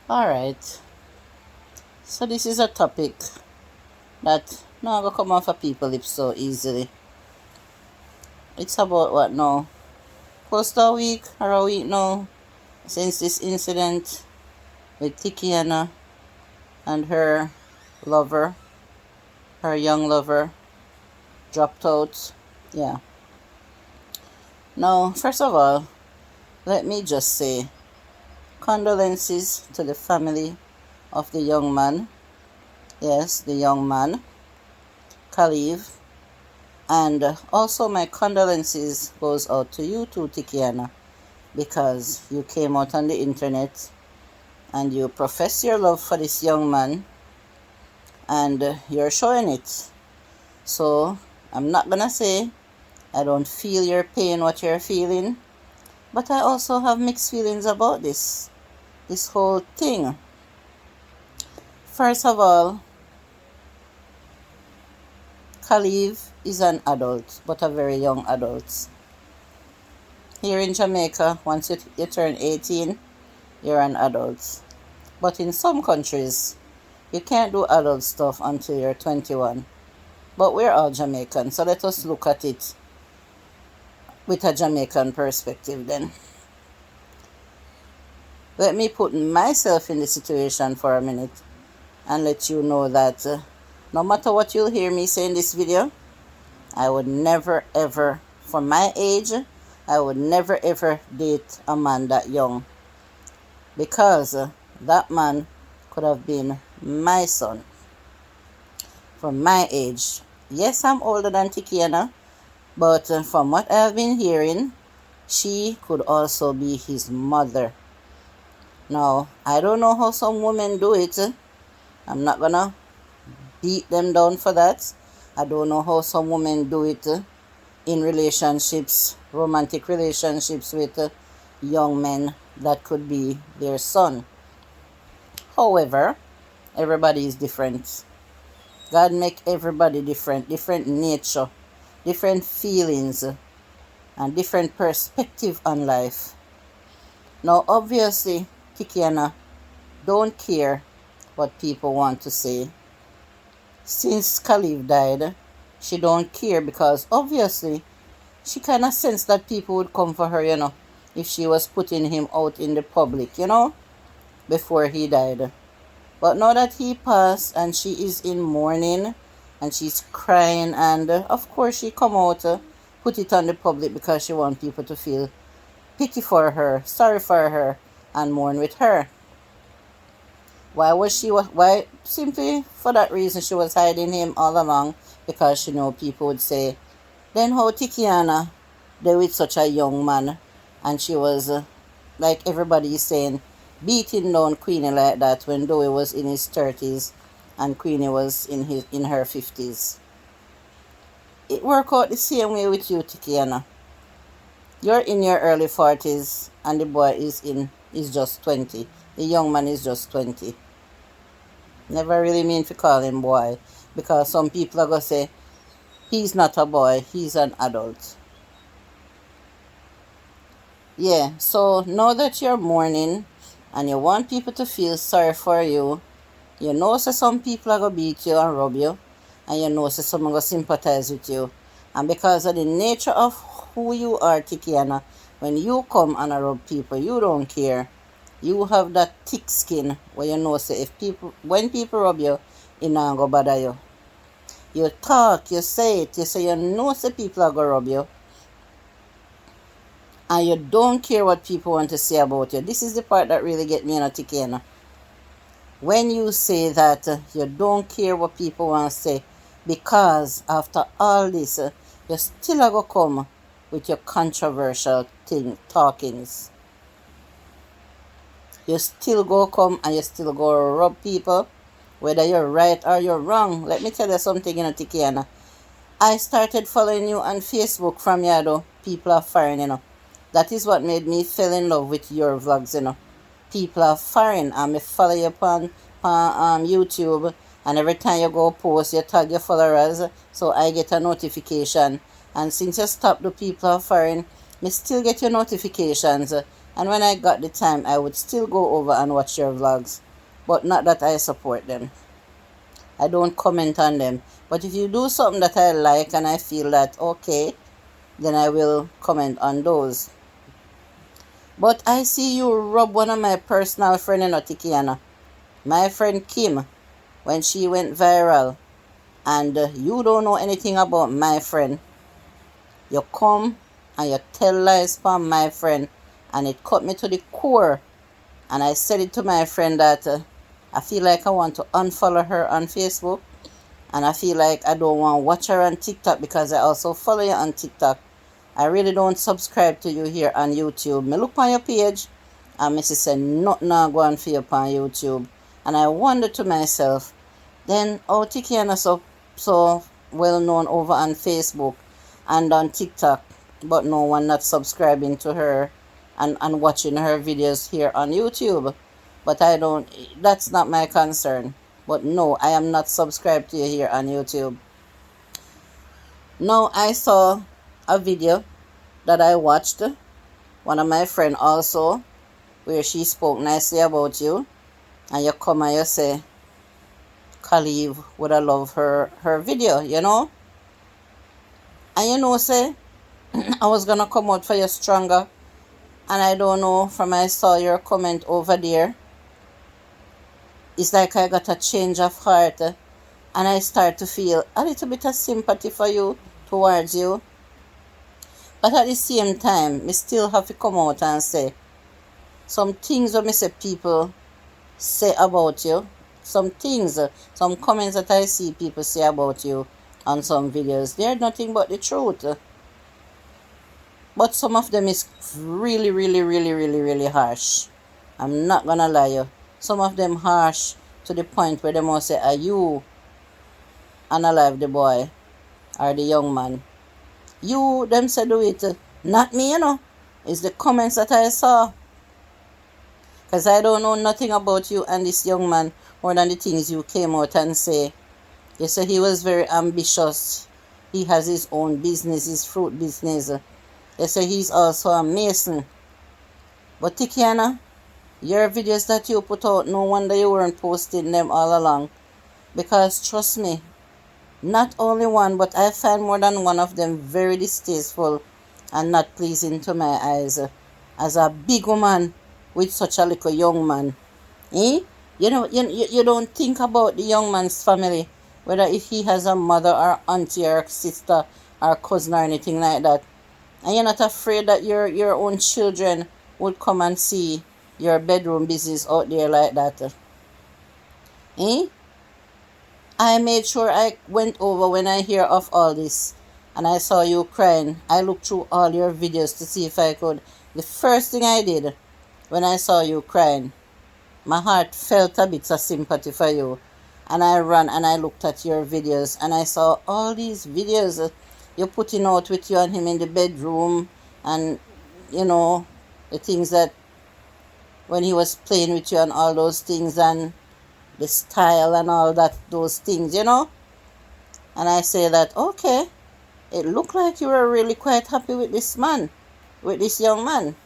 Alright, so this is a topic that not gonna come off of people lips so easily. It's about what now? Close to a week or a week now since this incident with Tikiana and her lover, her young lover, dropped out. Yeah. Now, first of all, let me just say condolences to the family of the young man. Yes, the young man, Khalif. And also my condolences goes out to you too, Tikiana, because you came out on the internet and you profess your love for this young man and you're showing it. So I'm not gonna say I don't feel your pain, what you're feeling, but I also have mixed feelings about this whole thing. First of all, Khalif is an adult, but a very young adult. Here in Jamaica, once you turn 18, you're an adult. But in some countries, you can't do adult stuff until you're 21. But we're all Jamaican, so let us look at it with a Jamaican perspective then. Let me put myself in the situation for a minute and let you know that no matter what you'll hear me say in this video, I would never ever, for my age, I would never ever date a man that young. Because that man could have been my son. From my age. Yes, I'm older than Tikiana, but from what I've been hearing, she could also be his mother. Now, I don't know how some women do it. I'm not gonna beat them down for that. I don't know how some women do it in relationships, romantic relationships with young men that could be their son. However, everybody is different. God make everybody different nature, different feelings, and different perspective on life. Now, obviously, Tikiana don't care what people want to say. Since Khalif died, she don't care because obviously she kind of sensed that people would come for her, if she was putting him out in the public, before he died. But now that he passed and she is in mourning and she's crying and of course she come out, put it on the public because she wants people to feel pity for her, sorry for her, and mourn with her. Why? Simply for that reason she was hiding him all along, because she know people would say, then how Tikiana, they with such a young man, and she was, like everybody is saying, beating down Queenie like that when Dowie was in his 30s and Queenie was in her 50s. It worked out the same way with you, Tikiana. You're in your early 40s and the boy is just 20. The young man is just 20. Never really mean to call him boy, because some people are going to say, he's not a boy, he's an adult. Yeah, so now that you're mourning and you want people to feel sorry for you, you know so some people are going to beat you and rub you, and you know so some are going to sympathize with you. And because of the nature of who you are, Tikiana, when you come and rub people, you don't care. You have that thick skin where you know say when people rub you, it not go bother you. You talk, you say it, you say you know say people are gonna rub you. And you don't care what people want to say about you. This is the part that really get me in a Tikiana. When you say that you don't care what people want to say, because after all this, you still are gonna come with your controversial talkings. You still go come and you still go rub people, whether you're right or you're wrong. Let me tell you something, Tikiana. I started following you on Facebook from you, people are foreign, That is what made me fall in love with your vlogs, People are foreign, and I follow you on YouTube, and every time you go post, you tag your followers, so I get a notification. And since you stopped the people are foreign, me still get your notifications. And when I got the time, I would still go over and watch your vlogs. But not that I support them. I don't comment on them. But if you do something that I like and I feel that okay, then I will comment on those. But I see you rub one of my personal friends in Tikiana. My friend Kim, when she went viral. And you don't know anything about my friend. You come and you tell lies from my friend. And it cut me to the core. And I said it to my friend that I feel like I want to unfollow her on Facebook. And I feel like I don't want to watch her on TikTok because I also follow you on TikTok. I really don't subscribe to you here on YouTube. Me look on your page and me say nothing not going for you on YouTube. And I wonder to myself, then how Tikiana so well known over on Facebook and on TikTok, but no one not subscribing to her and watching her videos here on YouTube. But I don't, that's not my concern. But no, I am not subscribed to you here on YouTube. Now I saw a video that I watched, one of my friend also, where she spoke nicely about you, and you come and you say, Khalif would have loved her video, you know? And you know, say, I was gonna come out for you stronger, and I don't know, from I saw your comment over there, it's like I got a change of heart, and I start to feel a little bit of sympathy for you, towards you. But at the same time, me still have to come out and say, some things when me say people say about you, some things, some comments that I see people say about you on some videos, they're nothing but the truth. But some of them is really, really, really, really, really harsh. I'm not gonna lie you. Some of them harsh to the point where they must say, are you unalive the boy or the young man? You, them say do it. Not me, you know. It's the comments that I saw. Because I don't know nothing about you and this young man more than the things you came out and say. You say he was very ambitious. He has his own business, his fruit business. You say he's also a mason. But Tikiana, your videos that you put out, no wonder you weren't posting them all along. Because trust me, not only one, but I find more than one of them very distasteful and not pleasing to my eyes. As a big woman with such a little young man. Eh? You know, you don't think about the young man's family, whether if he has a mother or auntie or sister or cousin or anything like that. And you're not afraid that your own children would come and see your bedroom business out there like that. Eh? I made sure I went over when I hear of all this and I saw you crying. I looked through all your videos to see if I could. The first thing I did when I saw you crying, my heart felt a bit of sympathy for you. And I ran and I looked at your videos and I saw all these videos you're putting out with you and him in the bedroom, and you know, the things that when he was playing with you and all those things, and the style and all that, those things, you know. And I say that, okay, it looked like you were really quite happy with this man, with this young man.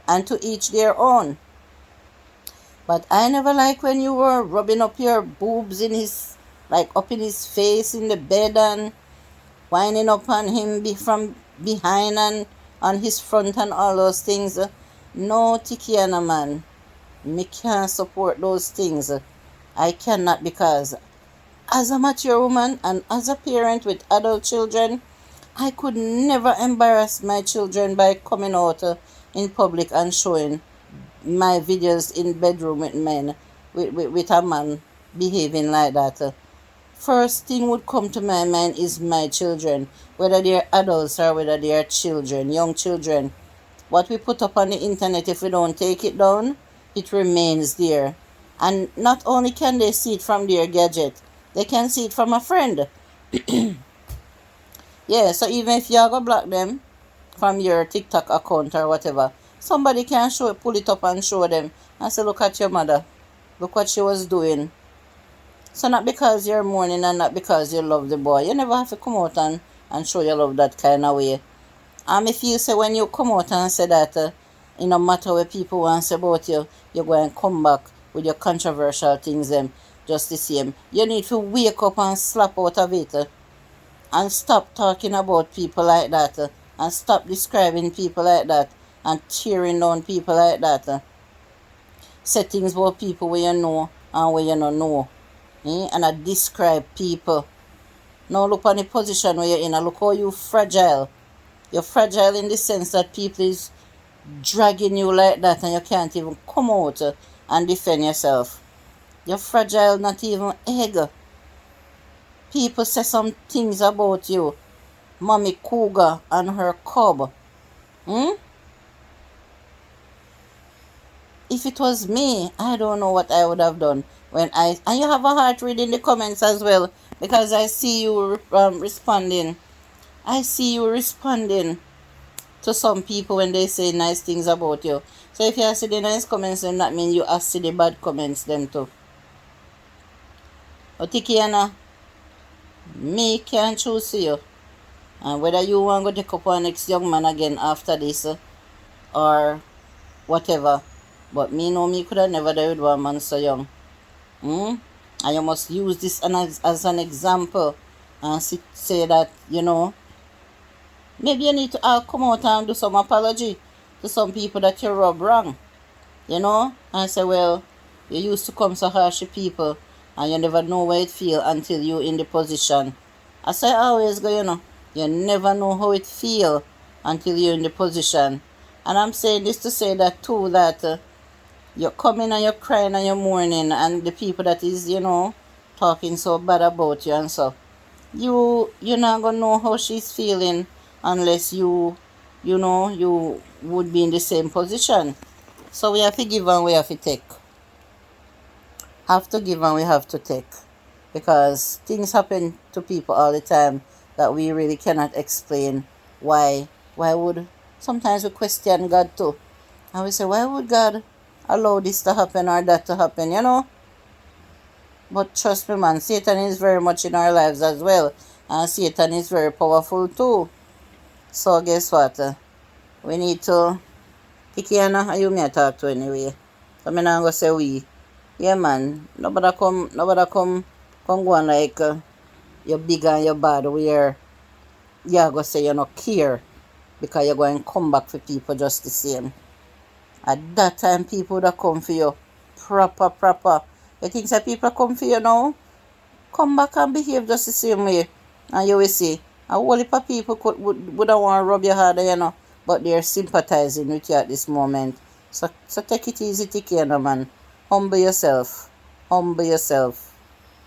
And to each their own. But I never liked when you were rubbing up your boobs in his, like up in his face in the bed and winding up on him from behind and on his front and all those things. No, Tikiana, man. Me can't support those things. I cannot, because as a mature woman and as a parent with adult children, I could never embarrass my children by coming out in public and showing my videos in bedroom with men, with a man behaving like that. First thing would come to my mind is my children, whether they're adults or whether they're children, young children. What we put up on the internet, if we don't take it down, it remains there. And not only can they see it from their gadget, they can see it from a friend. Yeah, so even if you're going to block them from your TikTok account or whatever, somebody can pull it up and show them and say, look at your mother. Look what she was doing. So not because you're mourning and not because you love the boy. You never have to come out and show your love that kind of way. I feel say when you come out and say that, it no matter what people want to say about you, you're going to come back with your controversial things them just the same. You need to wake up and slap out of it, and stop talking about people like that, and stop describing people like that, and tearing down people like that. Say things about people where you know and where you don't know. And I describe people. Now look on the position where you're in and look how you fragile. You're fragile in the sense that people is dragging you like that and you can't even come out and defend yourself. You're fragile, not even egg. People say some things about you. Mommy Cougar and her cub. If it was me, I don't know what I would have done. And you have a heart reading the comments as well, because I see you responding. I see you responding to some people when they say nice things about you. So if you see the nice comments, then that means you see the bad comments them too. Otikiana, me can't choose you. And whether you want to go take up our next young man again after this, or whatever. But me know me could have never done with one man so young. And you must use this as an example and say that, maybe you need to come out and do some apology to some people that you rub wrong. And say, well, you used to come so harsh to people and you never know where it feel until you're in the position. As I always go, you never know how it feel until you're in the position. And I'm saying this to say that too, that you're coming and you're crying and you're mourning, and the people that is, talking so bad about you and so, you're not gonna know how she's feeling unless you would be in the same position. So we have to give and we have to take. Have to give and we have to take. Because things happen to people all the time that we really cannot explain why. Why would sometimes we question God too. And we say, why would God allow this to happen or that to happen, But trust me, man, Satan is very much in our lives as well. And Satan is very powerful too. So guess what? We need to... Kikiana, you may talk to anyway. So I'm not going to say we. Yeah, man. Nobody come go on like you're big and you're bad where you're going to say you don't care because you're going to come back for people just the same. At that time, people that come for you proper. You think that people come for you now? Come back and behave just the same way. And you will see. A whole heap of people wouldn't want to rub your harder, but they're sympathizing with you at this moment. So take it easy, take care, man. Humble yourself. Humble yourself.